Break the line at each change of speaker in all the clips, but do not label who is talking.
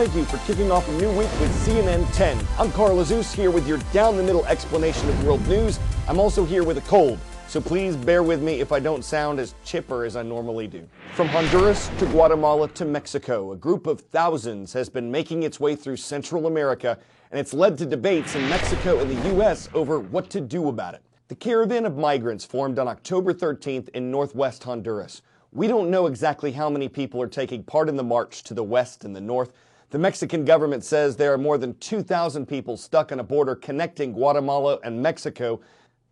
thank you for kicking off a new week with CNN 10. I'm Carl Azuz here with your down-the-middle explanation of world news. I'm also here with a cold, so please bear with me if I don't sound as chipper as I normally do. From Honduras to Guatemala to Mexico, a group of thousands has been making its way through Central America, and it's led to debates in Mexico and the U.S. over what to do about it. The caravan of migrants formed on October 13th in northwest Honduras. We don't know exactly how many people are taking part in the march to the west and the north. The Mexican government says there are more than 2,000 people stuck on a border connecting Guatemala and Mexico.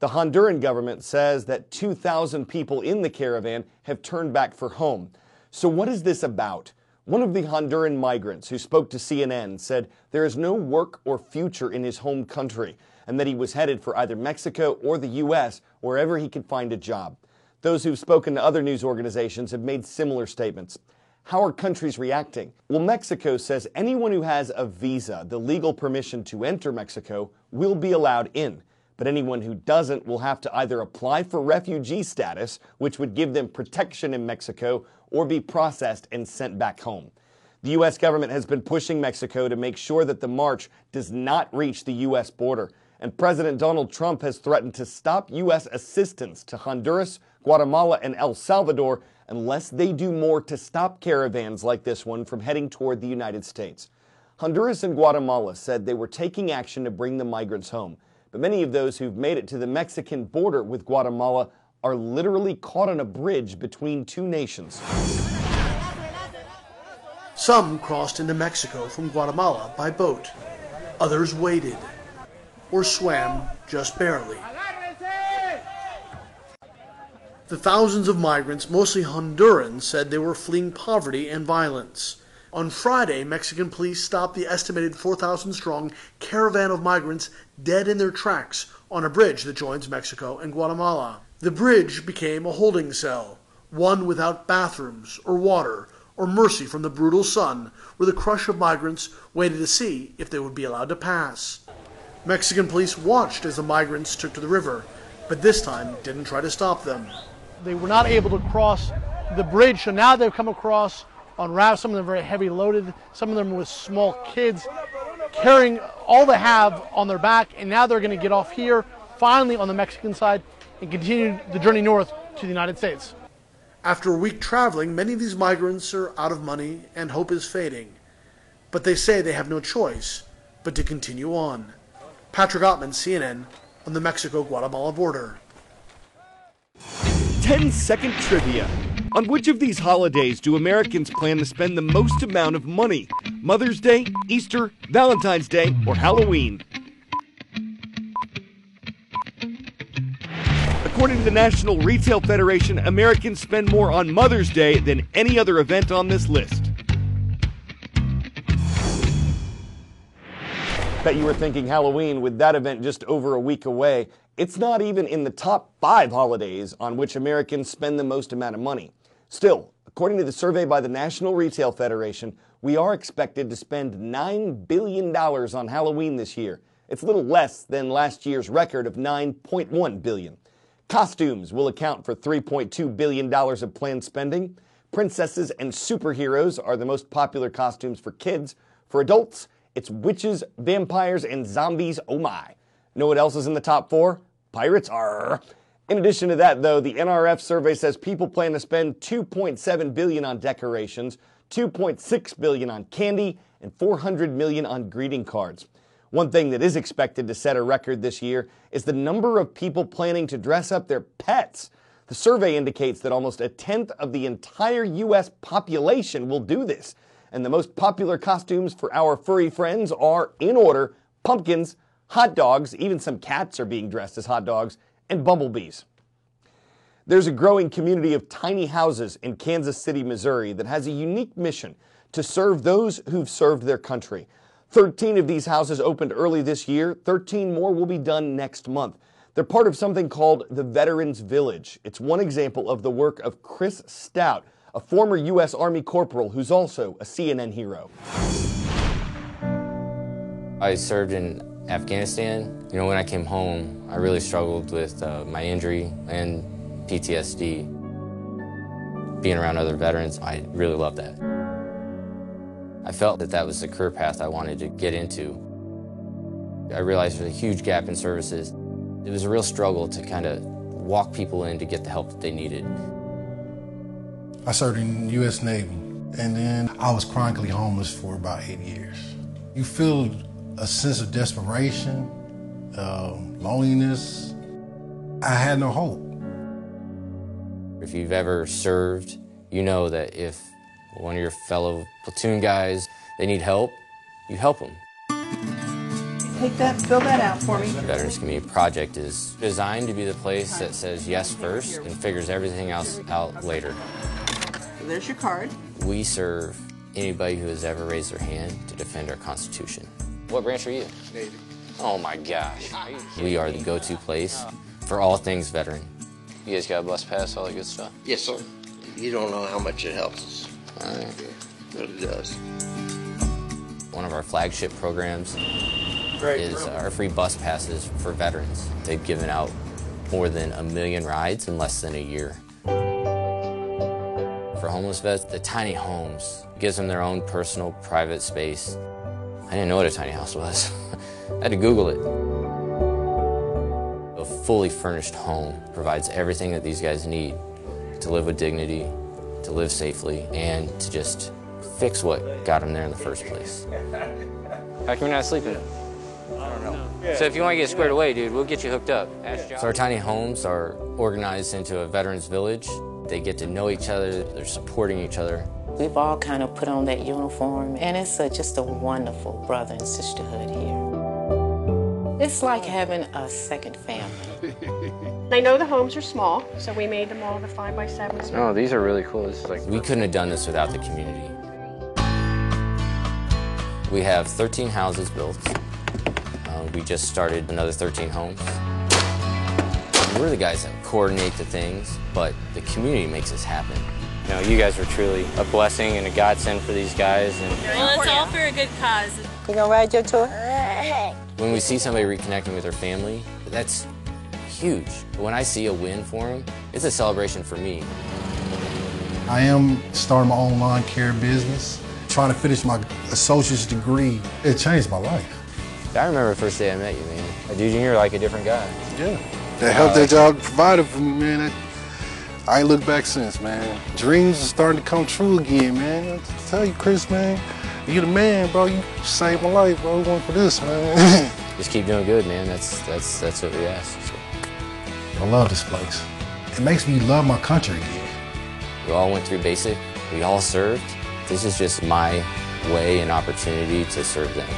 The Honduran government says that 2,000 people in the caravan have turned back for home. So what is this about? One of the Honduran migrants who spoke to CNN said there is no work or future in his home country and that he was headed for either Mexico or the U.S., wherever he could find a job. Those who've spoken to other news organizations have made similar statements. How are countries reacting? Well, Mexico says anyone who has a visa, the legal permission to enter Mexico, will be allowed in. But anyone who doesn't will have to either apply for refugee status, which would give them protection in Mexico, or be processed and sent back home. The U.S. government has been pushing Mexico to make sure that the march does not reach the U.S. border. And President Donald Trump has threatened to stop U.S. assistance to Honduras, Guatemala, and El Salvador unless they do more to stop caravans like this one from heading toward the United States. Honduras and Guatemala said they were taking action to bring the migrants home, but many of those who've made it to the Mexican border with Guatemala are literally caught on a bridge between two nations.
Some crossed into Mexico from Guatemala by boat. Others waded or swam just barely. The thousands of migrants, mostly Hondurans, said they were fleeing poverty and violence. On Friday, Mexican police stopped the estimated 4,000-strong caravan of migrants dead in their tracks on a bridge that joins Mexico and Guatemala. The bridge became a holding cell, one without bathrooms or water or mercy from the brutal sun, where the crush of migrants waited to see if they would be allowed to pass. Mexican police watched as the migrants took to the river, but this time didn't try to stop them.
They were not able to cross the bridge, so now they've come across on rafts. Some of them very heavy loaded, some of them with small kids carrying all they have on their back, and now they're going to get off here, finally on the Mexican side, and continue the journey north to the United States.
After a week traveling, many of these migrants are out of money and hope is fading. But they say they have no choice but to continue on. Patrick Ottman, CNN, on the Mexico-Guatemala border.
10-second trivia. On which of these holidays do Americans plan to spend the most amount of money? Mother's Day, Easter, Valentine's Day, or Halloween? According to the National Retail Federation, Americans spend more on Mother's Day than any other event on this list. Bet you were thinking Halloween with that event just over a week away. It's not even in the top 5 holidays on which Americans spend the most amount of money. Still, according to the survey by the National Retail Federation, we are expected to spend $9 billion on Halloween this year. It's a little less than last year's record of $9.1 billion. Costumes will account for $3.2 billion of planned spending. Princesses and superheroes are the most popular costumes for kids. For adults, it's witches, vampires, and zombies, oh my. Know what else is in the top 4? Pirates are. In addition to that, though, the NRF survey says people plan to spend $2.7 billion on decorations, $2.6 billion on candy, and $400 million on greeting cards. One thing that is expected to set a record this year is the number of people planning to dress up their pets. The survey indicates that almost a tenth of the entire U.S. population will do this. And the most popular costumes for our furry friends are, in order, pumpkins, hot dogs, even some cats are being dressed as hot dogs, and bumblebees. There's a growing community of tiny houses in Kansas City, Missouri that has a unique mission to serve those who've served their country. 13 of these houses opened early this year. 13 more will be done next month. They're part of something called the Veterans Village. It's one example of the work of Chris Stout, a former U.S. Army corporal who's also a CNN hero.
I served in Afghanistan. You know, when I came home, I really struggled with my injury and PTSD. Being around other veterans, I really love that. I felt that that was the career path I wanted to get into. I realized there's a huge gap in services. It was a real struggle to kind of walk people in to get the help that they needed.
I served in the U.S. Navy, and then I was chronically homeless for about 8 years. You feel a sense of desperation, loneliness. I had no hope.
If you've ever served, you know that if one of your fellow platoon guys, they need help, you help them.
Take that, fill that out for me.
The Veterans Community Project is designed to be the place that says yes first and figures everything else out later.
There's your card.
We serve anybody who has ever raised their hand to defend our Constitution. What branch are you? Navy. Oh my gosh. We are the go-to place for all things veteran. You guys got a bus pass, all that good stuff?
Yes, sir. You don't know how much it helps us.
All right.
It really does.
One of our flagship programs is our free bus passes for veterans. They've given out more than 1 million rides in less than a year. For homeless vets, the tiny homes gives them their own personal, private space. I didn't know what a tiny house was. I had to Google it. A fully furnished home provides everything that these guys need to live with dignity, to live safely, and to just fix what got them there in the first place. How come you're not sleeping? I don't know. So if you want to get squared away, dude, we'll get you hooked up. So our tiny homes are organized into a veterans village. They get to know each other, they're supporting each other.
We've all kind of put on that uniform, and it's just a wonderful brother and sisterhood here. It's like having a second family.
I know the homes are small, so we made them all the 5x7s.
Oh, these are really cool. This is like we couldn't have done this without the community. We have 13 houses built. We just started another 13 homes. We're the guys that coordinate the things, but the community makes this happen. You know, you guys are truly a blessing and a godsend for these guys. And
well, it's all for a good cause.
You gonna ride your tour?
When we see somebody reconnecting with their family, that's huge. When I see a win for them, it's a celebration for me.
I am starting my own lawn care business, trying to finish my associate's degree. It changed my life.
I remember the first day I met you, man. Dude, you're like a different guy.
Yeah. That help that y'all provided for me, man. I ain't looked back since, man. Dreams are starting to come true again, man. I tell you, Chris, man, you the man, bro. You saved my life, bro. Going for this, man.
Just keep doing good, man. That's what we ask. So.
I love this place. It makes me love my country again.
We all went through basic. We all served. This is just my way and opportunity to serve them.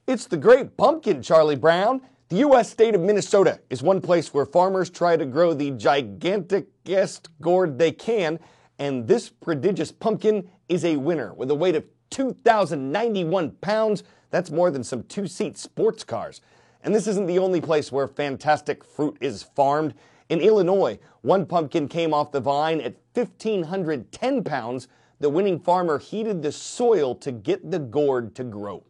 It's the Great Pumpkin, Charlie Brown. The U.S. state of Minnesota is one place where farmers try to grow the giganticest gourd they can, and this prodigious pumpkin is a winner with a weight of 2,091 pounds. That's more than some two-seat sports cars. And this isn't the only place where fantastic fruit is farmed. In Illinois, one pumpkin came off the vine at 1,510 pounds. The winning farmer heated the soil to get the gourd to grow.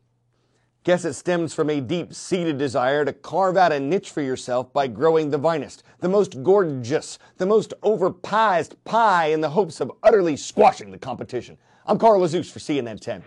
Guess it stems from a deep-seated desire to carve out a niche for yourself by growing the vinest, the most gorgeous, the most overprized pie in the hopes of utterly squashing the competition. I'm Carl Azuz for CNN 10.